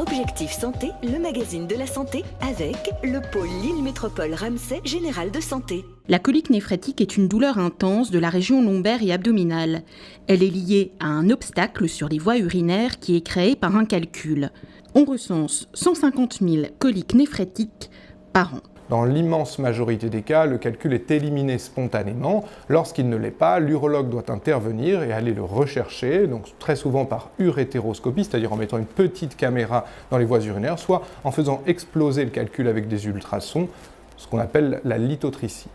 Objectif Santé, le magazine de la santé avec le pôle Lille Métropole Ramsay Général de Santé. La colique néphrétique est une douleur intense de la région lombaire et abdominale. Elle est liée à un obstacle sur les voies urinaires qui est créé par un calcul. On recense 150 000 coliques néphrétiques par an. Dans l'immense majorité des cas, le calcul est éliminé spontanément. Lorsqu'il ne l'est pas, l'urologue doit intervenir et aller le rechercher, donc très souvent par urétéroscopie, c'est-à-dire en mettant une petite caméra dans les voies urinaires, soit en faisant exploser le calcul avec des ultrasons, ce qu'on appelle la lithotricie.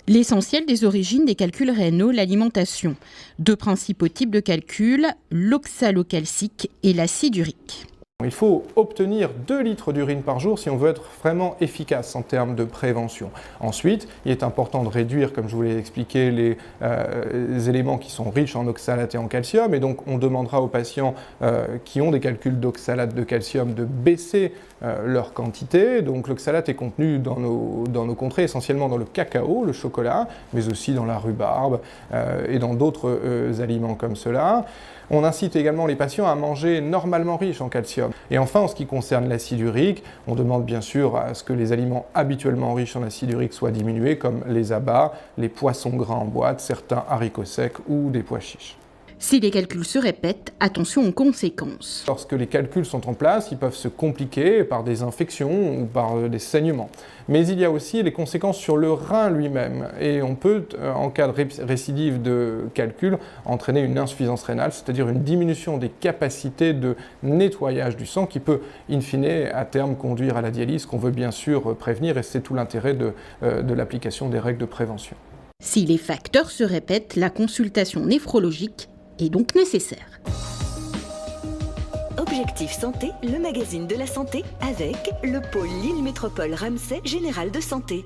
L'essentiel des origines des calculs rénaux, l'alimentation. Deux principaux types de calculs, l'oxalocalcique et l'acide urique. Il faut obtenir 2 litres d'urine par jour si on veut être vraiment efficace en termes de prévention. Ensuite, il est important de réduire, comme je vous l'ai expliqué, les éléments qui sont riches en oxalate et en calcium. Et donc, on demandera aux patients qui ont des calculs d'oxalate de calcium de baisser leur quantité. Donc, l'oxalate est contenu dans nos contrées, essentiellement dans le cacao, le chocolat, mais aussi dans la rhubarbe et dans d'autres aliments comme cela. On incite également les patients à manger normalement riche en calcium. Et enfin, en ce qui concerne l'acide urique, on demande bien sûr à ce que les aliments habituellement riches en acide urique soient diminués, comme les abats, les poissons gras en boîte, certains haricots secs ou des pois chiches. Si les calculs se répètent, attention aux conséquences. Lorsque les calculs sont en place, ils peuvent se compliquer par des infections ou par des saignements. Mais il y a aussi les conséquences sur le rein lui-même. Et on peut, en cas de récidive de calcul, entraîner une insuffisance rénale, c'est-à-dire une diminution des capacités de nettoyage du sang qui peut, in fine, à terme, conduire à la dialyse, qu'on veut bien sûr prévenir, et c'est tout l'intérêt de l'application des règles de prévention. Si les facteurs se répètent, la consultation néphrologique est donc nécessaire. Objectif Santé, le magazine de la santé avec le pôle Lille Métropole Ramsay Général de Santé.